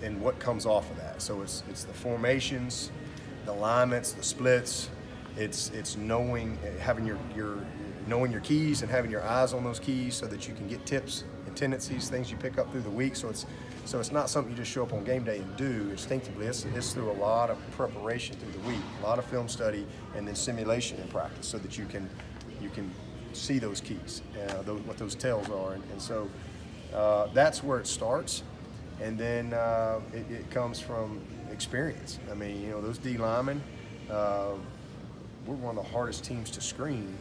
and what comes off of that. So it's the formations, the alignments, the splits. It's knowing, having knowing your keys and having your eyes on those keys so that you can get tips and tendencies, things you pick up through the week. So it's not something you just show up on game day and do instinctively. It's through a lot of preparation through the week, a lot of film study, and then simulation and practice, so that you can see those keys, what those tells are, and so that's where it starts, and then it comes from experience. I mean, those D linemen, we're one of the hardest teams to screen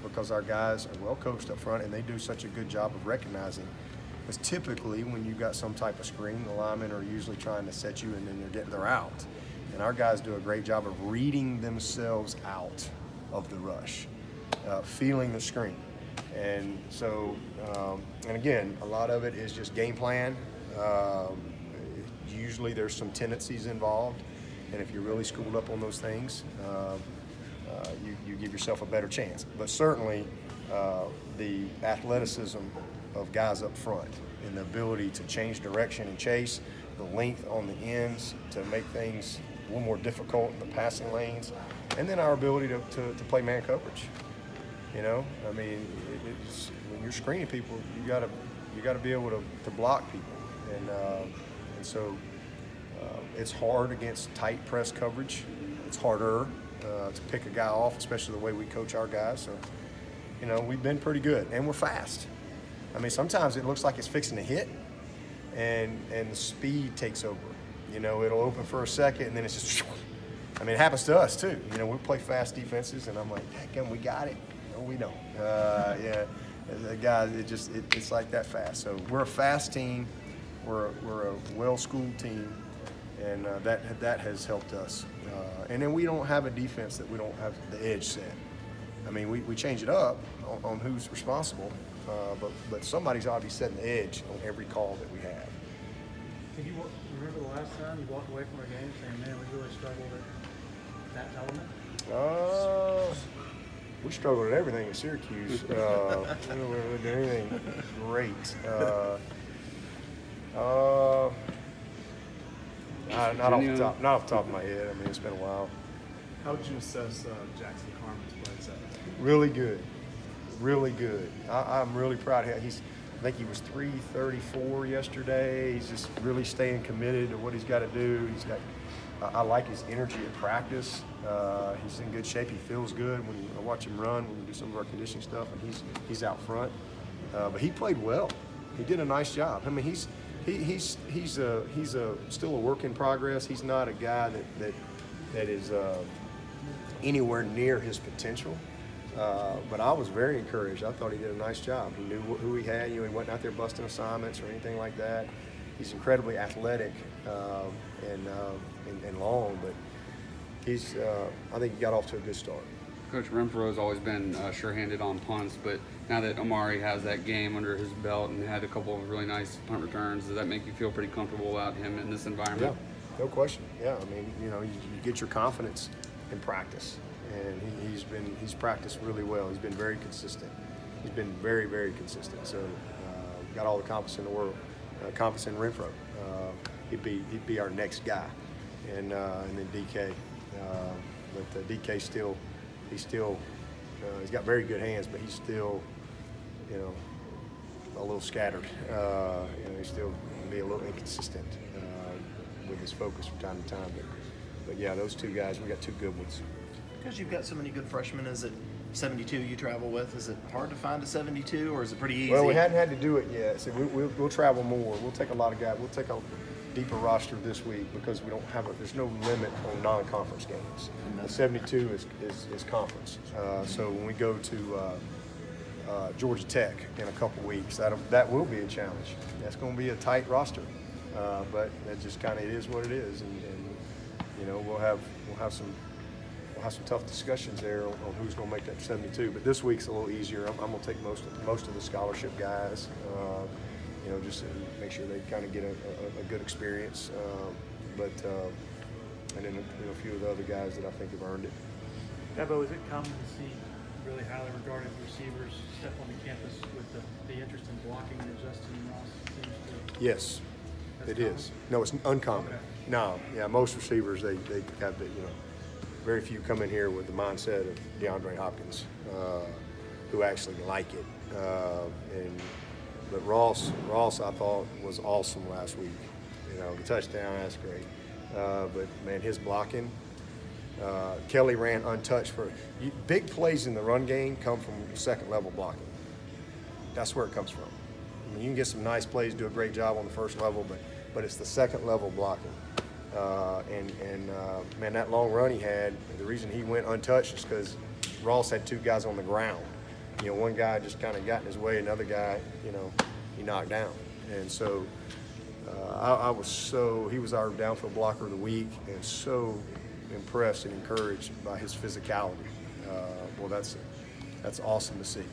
because our guys are well coached up front, and they do such a good job of recognizing. Because typically, when you've got some type of screen, the linemen are usually trying to set you, and then they're out. And our guys do a great job of reading themselves out of the rush, feeling the screen. And so, and again, a lot of it is just game plan. Usually there's some tendencies involved, and if you're really schooled up on those things, you give yourself a better chance. But certainly, the athleticism of guys up front and the ability to change direction and chase, the length on the ends to make things a little more difficult in the passing lanes, and then our ability to play man coverage. I mean, when you're screening people, you gotta be able to block people, and so it's hard against tight press coverage. It's harder to pick a guy off, especially the way we coach our guys. So, we've been pretty good, and we're fast. I mean, sometimes it looks like it's fixing to hit, and the speed takes over. It'll open for a second, and then it's just, I mean, it happens to us too. We play fast defenses, and I'm like, heck, we got it. No, we don't. Yeah, the guys, it's like that fast. So we're a fast team. We're a well-schooled team, and that has helped us. And then we don't have a defense that we don't have the edge set. I mean, we change it up on who's responsible, but somebody's ought to be setting the edge on every call that we have. Can you remember the last time you walked away from a game saying, man, we really struggled at that element? We struggled at everything at Syracuse. We didn't do anything great. Not off the top of my head. I mean, it's been a while. How would you assess Jackson Carmen's play set? Really good. Really good. I'm really proud of him. I think he was 334 yesterday. He's just really staying committed to what he's got to do. I like his energy at practice. He's in good shape. He feels good when I watch him run, when we do some of our conditioning stuff, and he's out front. But he played well. He did a nice job. I mean, he's still a work in progress. He's not a guy that is anywhere near his potential. But I was very encouraged. I thought he did a nice job. He knew who he had. He wasn't out there busting assignments or anything like that. He's incredibly athletic and long, but I think he got off to a good start. Coach Renfro has always been sure-handed on punts, but now that Amari has that game under his belt and had a couple of really nice punt returns, does that make you feel pretty comfortable about him in this environment? Yeah, no question. Yeah, I mean, you get your confidence in practice, and he's practiced really well. He's been very consistent. He's been very, very consistent. So got all the confidence in the world. Confidence in Renfro. He'd be our next guy, and then DK. But DK he's got very good hands, but he's still, a little scattered. He's still can be a little inconsistent with his focus from time to time. But yeah, those two guys, we got two good ones. Because you've got so many good freshmen, is it 72 you travel with? Is it hard to find a 72, or is it pretty easy? Well, we hadn't had to do it yet. So we'll travel more. We'll take a lot of guys. We'll take a deeper roster this week because we don't have there's no limit on non-conference games. The 72 is conference. So when we go to Georgia Tech in a couple weeks, that will be a challenge. That's going to be a tight roster, but that just kind of it is what it is, and we'll have some tough discussions there on who's going to make that 72. But this week's a little easier. I'm going to take most of the scholarship guys. Just to make sure they kind of get a good experience. And then a few of the other guys that I think have earned it. Debo, is it common to see really highly regarded receivers step on the campus with the interest in blocking that Justin Ross seems to? Yes. It is. No, it's uncommon. Okay. No, yeah, most receivers, they have the, very few come in here with the mindset of DeAndre Hopkins, who actually like it. But Ross, I thought was awesome last week. The touchdown, that's great. But man, his blocking. Kelly ran untouched for big plays in the run game come from second level blocking. That's where it comes from. I mean, you can get some nice plays, do a great job on the first level, but it's the second level blocking. Man, that long run he had, the reason he went untouched is because Ross had two guys on the ground. One guy just kind of got in his way, another guy, he knocked down. And so he was our downfield blocker of the week, and so impressed and encouraged by his physicality. Well, that's awesome to see.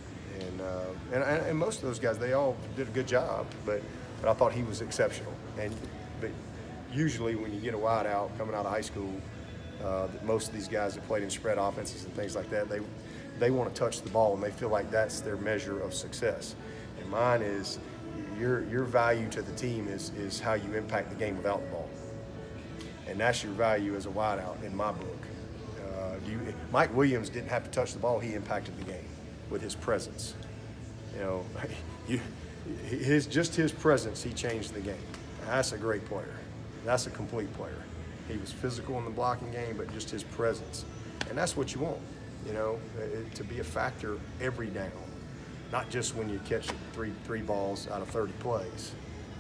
And most of those guys, they all did a good job, but I thought he was exceptional. But usually when you get a wide out coming out of high school, most of these guys that played in spread offenses and things like that, they want to touch the ball, and they feel like that's their measure of success. And mine is your value to the team is how you impact the game without the ball. And that's your value as a wideout in my book. Mike Williams didn't have to touch the ball; he impacted the game with his presence. Just his presence, he changed the game. That's a great player. That's a complete player. He was physical in the blocking game, but just his presence, and that's what you want. To be a factor every down, not just when you catch three balls out of 30 plays.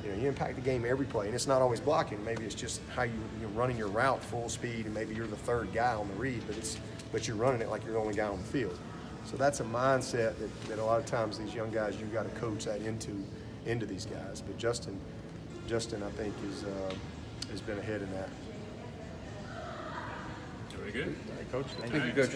You impact the game every play, and it's not always blocking. Maybe it's just how you're running your route full speed, and maybe you're the third guy on the read, but you're running it like you're the only guy on the field. So that's a mindset that a lot of times these young guys, you've got to coach that into these guys. But Justin, I think has been ahead in that. Very good. Coach, Thank you, Coach.